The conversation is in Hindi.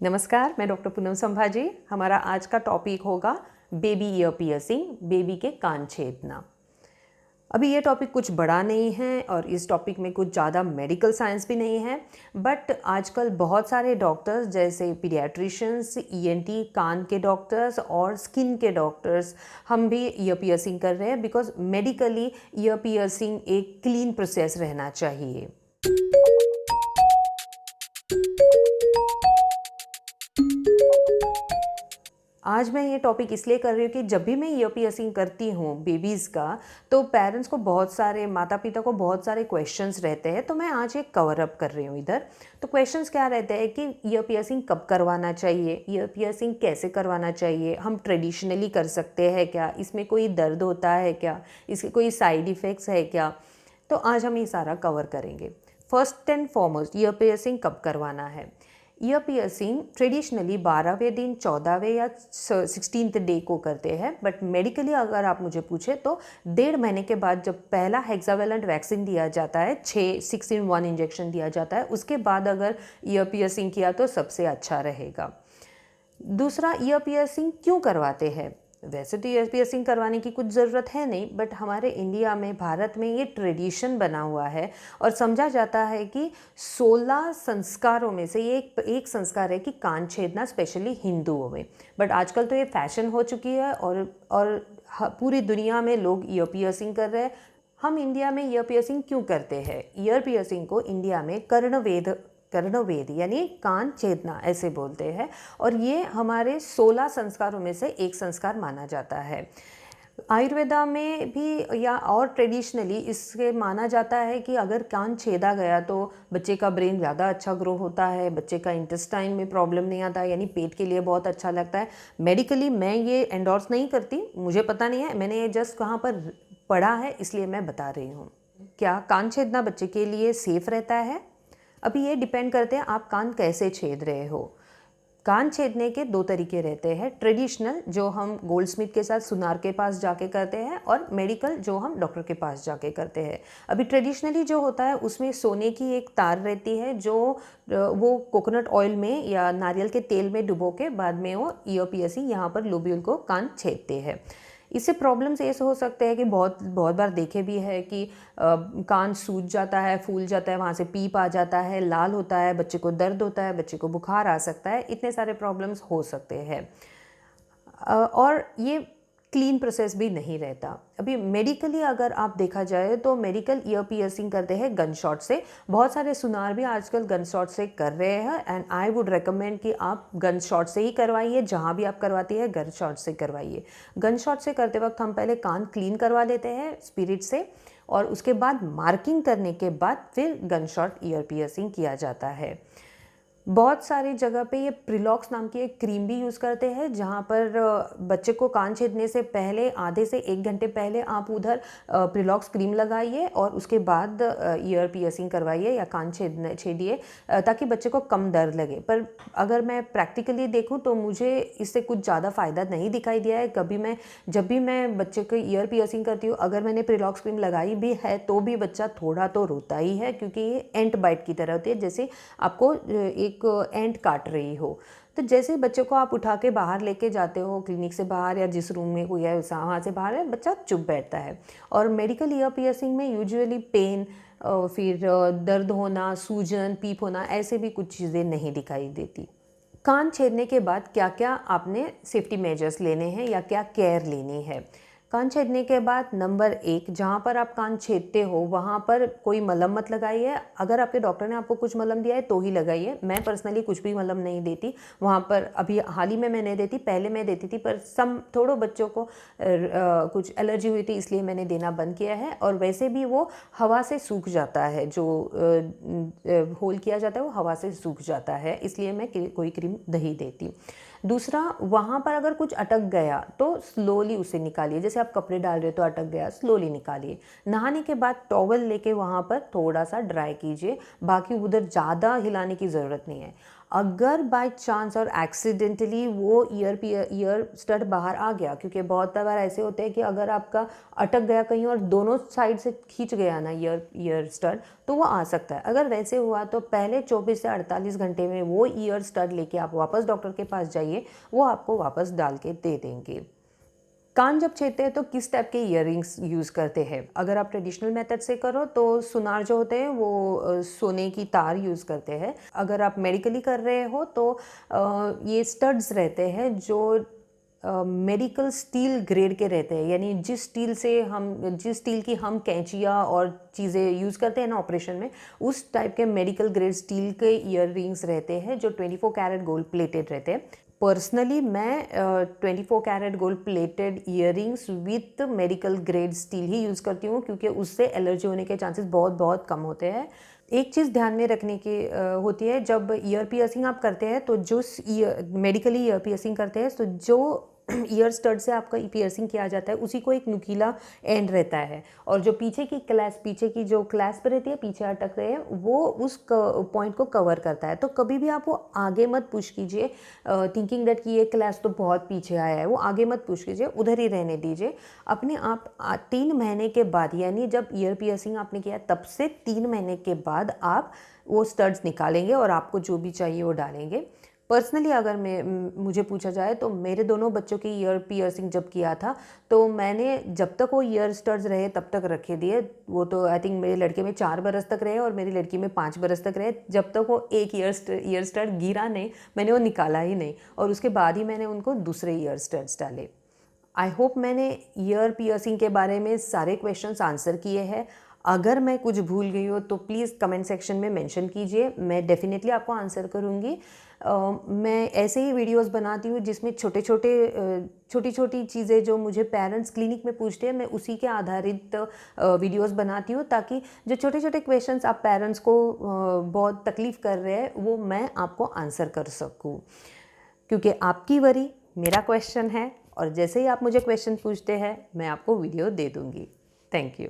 नमस्कार, मैं डॉक्टर पूनम संभाजी। हमारा आज का टॉपिक होगा बेबी ईयर पियर्सिंग, बेबी के कान छेदना। अभी ये टॉपिक कुछ बड़ा नहीं है और इस टॉपिक में कुछ ज़्यादा मेडिकल साइंस भी नहीं है, बट आजकल बहुत सारे डॉक्टर्स जैसे पीडियाट्रिशियंस, ईएनटी, कान के डॉक्टर्स और स्किन के डॉक्टर्स हम भी ईयर पियर्सिंग कर रहे हैं बिकॉज मेडिकली ईयर पियर्सिंग एक क्लीन प्रोसेस रहना चाहिए। आज मैं ये टॉपिक इसलिए कर रही हूँ कि जब भी मैं ईयर पियर्सिंग करती हूँ बेबीज़ का, तो पेरेंट्स को बहुत सारे, माता पिता को बहुत सारे क्वेश्चंस रहते हैं। तो मैं आज एक कवर अप कर रही हूँ इधर। तो क्वेश्चंस क्या रहते हैं कि ईयर पियर्सिंग कब करवाना चाहिए, ईयर पियर्सिंग कैसे करवाना चाहिए, हम ट्रेडिशनली कर सकते हैं क्या, इसमें कोई दर्द होता है क्या, इसके कोई साइड इफ़ेक्ट्स है क्या। तो आज हम ये सारा कवर करेंगे। First and foremost, year piercing कब करवाना है। ईयर पियर्सिंग ट्रेडिशनली 12वें दिन, 14वें या 16th डे को करते हैं, बट मेडिकली अगर आप मुझे पूछे तो 1.5 महीने के बाद जब पहला हेक्सावेलेंट वैक्सीन दिया जाता है, 6-in-1 इंजेक्शन दिया जाता है, उसके बाद अगर ईयर पियर्सिंग किया तो सबसे अच्छा रहेगा। दूसरा, ईयर पियर्सिंग क्यों करवाते हैं। वैसे तो ईयर पियर्सिंग करवाने की कुछ ज़रूरत है नहीं, बट हमारे इंडिया में, भारत में ये ट्रेडिशन बना हुआ है और समझा जाता है कि 16 संस्कारों में से ये एक संस्कार है कि कान छेदना, स्पेशली हिंदुओं में। बट आजकल तो ये फैशन हो चुकी है और पूरी दुनिया में लोग ईयर पियर्सिंग कर रहे हैं। हम इंडिया में ईयर पियर्सिंग क्यों करते हैं। ईयर पियर्सिंग को इंडिया में कर्णवेद यानी कान छेदना ऐसे बोलते हैं, और ये हमारे 16 संस्कारों में से एक संस्कार माना जाता है। आयुर्वेदा में भी या और ट्रेडिशनली इसके माना जाता है कि अगर कान छेदा गया तो बच्चे का ब्रेन ज़्यादा अच्छा ग्रो होता है, बच्चे का इंटेस्टाइन में प्रॉब्लम नहीं आता, यानी पेट के लिए बहुत अच्छा लगता है। मेडिकली मैं ये एंडोर्स नहीं करती, मुझे पता नहीं है, मैंने ये जस्ट कहाँ पर पढ़ा है इसलिए मैं बता रही हूँ। क्या कान छेदना बच्चे के लिए सेफ रहता है। अभी ये डिपेंड करते हैं आप कान कैसे छेद रहे हो। कान छेदने के 2 तरीके रहते हैं, ट्रेडिशनल जो हम गोल्ड स्मिथ के साथ सुनार के पास जाके करते हैं, और मेडिकल जो हम डॉक्टर के पास जाके करते हैं। अभी ट्रेडिशनली जो होता है उसमें सोने की एक तार रहती है जो वो कोकोनट ऑयल में या नारियल के तेल में डुबो के बाद में वो ईयर पियर्सिंग यहाँ पर लोब्यूल को कान छेदते हैं। इससे प्रॉब्लम्स ऐसे हो सकते हैं कि बहुत बार देखे भी है कि कान सूज जाता है, फूल जाता है, वहाँ से पीप आ जाता है, लाल होता है, बच्चे को दर्द होता है, बच्चे को बुखार आ सकता है, इतने सारे प्रॉब्लम्स हो सकते हैं। और ये क्लीन प्रोसेस भी नहीं रहता। अभी मेडिकली अगर आप देखा जाए तो मेडिकल ईयर पियर्सिंग करते हैं गन शॉट से। बहुत सारे सुनार भी आजकल गन शॉट से कर रहे हैं, एंड आई वुड रेकमेंड कि आप गन शॉट से ही करवाइए। जहाँ भी आप करवाती है गन शॉट से करवाइए। गन शॉट से करते वक्त हम पहले कान क्लीन करवा लेते हैं स्पिरिट से, और उसके बाद मार्किंग करने के बाद फिर गन शॉट ईयर पियर्सिंग किया जाता है। बहुत सारी जगह पे ये प्रिलॉक्स नाम की एक क्रीम भी यूज़ करते हैं, जहाँ पर बच्चे को कान छेदने से पहले आधे से 1 घंटे पहले आप उधर प्रिलॉक्स क्रीम लगाइए और उसके बाद ईयर पियर्सिंग करवाइए या कान छेदिए, ताकि बच्चे को कम दर्द लगे। पर अगर मैं प्रैक्टिकली देखूँ तो मुझे इससे कुछ ज़्यादा फ़ायदा नहीं दिखाई दिया है। जब भी मैं बच्चे को ईयर पियर्सिंग करती हूँ, अगर मैंने प्रिलॉक्स क्रीम लगाई भी है तो भी बच्चा थोड़ा तो रोता ही है, क्योंकि ये एंट बाइट की तरह होती है, जैसे आपको एक एंट काट रही हो। तो जैसे बच्चे को आप उठा के बाहर लेके जाते हो क्लिनिक से बाहर, या जिस रूम में कोई है वहाँ से बाहर है, बच्चा चुप बैठता है। और मेडिकल ईयर पियर्सिंग में यूजुअली पेन, फिर दर्द होना, सूजन, पीप होना, ऐसे भी कुछ चीज़ें नहीं दिखाई देती। कान छेदने के बाद क्या क्या आपने सेफ्टी मेजर्स लेने हैं या क्या केयर लेनी है। कान छेदने के बाद नंबर 1, जहाँ पर आप कान छेदते हो वहाँ पर कोई मलहम मत लगाइए। अगर आपके डॉक्टर ने आपको कुछ मलहम दिया है तो ही लगाइए। मैं पर्सनली कुछ भी मलहम नहीं देती वहाँ पर। अभी हाल ही में मैं नहीं देती, पहले मैं देती थी, पर थोड़ों बच्चों को कुछ एलर्जी हुई थी, इसलिए मैंने देना बंद किया है। और वैसे भी वो हवा से सूख जाता है, जो होल किया जाता है वो हवा से सूख जाता है, इसलिए मैं कोई क्रीम नहीं देती। दूसरा, वहाँ पर अगर कुछ अटक गया तो स्लोली उसे निकालिए। जैसे आप कपड़े डाल रहे हो तो अटक गया, स्लोली निकालिए। नहाने के बाद टॉवल लेके वहाँ पर थोड़ा सा ड्राई कीजिए, बाकी उधर ज़्यादा हिलाने की ज़रूरत नहीं है। अगर बाय चांस और एक्सीडेंटली वो ईयर स्टड बाहर आ गया, क्योंकि बहुत बार ऐसे होते हैं कि अगर आपका अटक गया कहीं और दोनों साइड से खींच गया ना ईयर स्टड, तो वो आ सकता है। अगर वैसे हुआ तो पहले 24 से 48 घंटे में वो ईयर स्टड लेके आप वापस डॉक्टर के पास जाइए, वो आपको वापस डाल के दे देंगे। कान जब छेदते हैं तो किस टाइप के इयररिंग्स यूज़ करते हैं? अगर आप ट्रेडिशनल मेथड से करो तो सुनार जो होते हैं वो सोने की तार यूज़ करते हैं। अगर आप मेडिकली कर रहे हो तो ये स्टड्स रहते हैं जो मेडिकल स्टील ग्रेड के रहते हैं, यानी जिस स्टील की हम कैंचियाँ और चीज़ें यूज़ करते हैं ना ऑपरेशन में, उस टाइप के मेडिकल ग्रेड स्टील के इयररिंग्स रहते हैं जो 24 कैरेट गोल्ड प्लेटेड रहते हैं। पर्सनली मैं 24 carat gold plated earrings with medical grade steel ही यूज़ करती हूँ, क्योंकि उससे एलर्जी होने के चांसेस बहुत बहुत कम होते हैं। एक चीज़ ध्यान में रखने की होती है, जब ईयर पियर्सिंग आप करते हैं तो जो मेडिकली ईयर पियर्सिंग करते हैं तो जो ईयर स्टड से आपका पियर्सिंग किया जाता है उसी को एक नुकीला एंड रहता है, और जो पीछे की जो क्लैस्प रहती है, पीछे अटक रहे हैं, वो उस पॉइंट को कवर करता है। तो कभी भी आप वो आगे मत पुश कीजिए थिंकिंग दैट कि ये क्लैस्प तो बहुत पीछे आया है, वो आगे मत पुश कीजिए, उधर ही रहने दीजिए। अपने आप 3 महीने के बाद, यानी जब ईयर पियर्सिंग आपने किया तब से 3 महीने के बाद आप वो स्टड्स निकालेंगे और आपको जो भी चाहिए वो डालेंगे। पर्सनली अगर मुझे पूछा जाए तो मेरे दोनों बच्चों की ईयर पियर्सिंग जब किया था तो मैंने जब तक वो ईयर स्टड्स रहे तब तक रखे दिए। वो तो आई थिंक मेरे लड़के में 4 बरस तक रहे और मेरी लड़की में 5 बरस तक रहे। जब तक वो एक ईयर स्टड गिरा नहीं, मैंने वो निकाला ही नहीं, और उसके बाद ही मैंने उनको दूसरे ईयर स्टड्स डाले। आई होप मैंने ईयर पियर्सिंग के बारे में सारे क्वेश्चंस आंसर किए हैं। अगर मैं कुछ भूल गई हो तो प्लीज़ कमेंट सेक्शन में मेंशन कीजिए, मैं डेफिनेटली आपको आंसर करूँगी। मैं ऐसे ही वीडियोस बनाती हूँ जिसमें छोटी छोटी चीज़ें जो मुझे पेरेंट्स क्लिनिक में पूछते हैं, मैं उसी के आधारित वीडियोस बनाती हूँ, ताकि जो छोटे छोटे क्वेश्चंस आप पेरेंट्स को बहुत तकलीफ़ कर रहे हैं वो मैं आपको आंसर कर सकूँ, क्योंकि आपकी वरी मेरा क्वेश्चन है, और जैसे ही आप मुझे क्वेश्चन पूछते हैं मैं आपको वीडियो दे दूँगी। Thank you.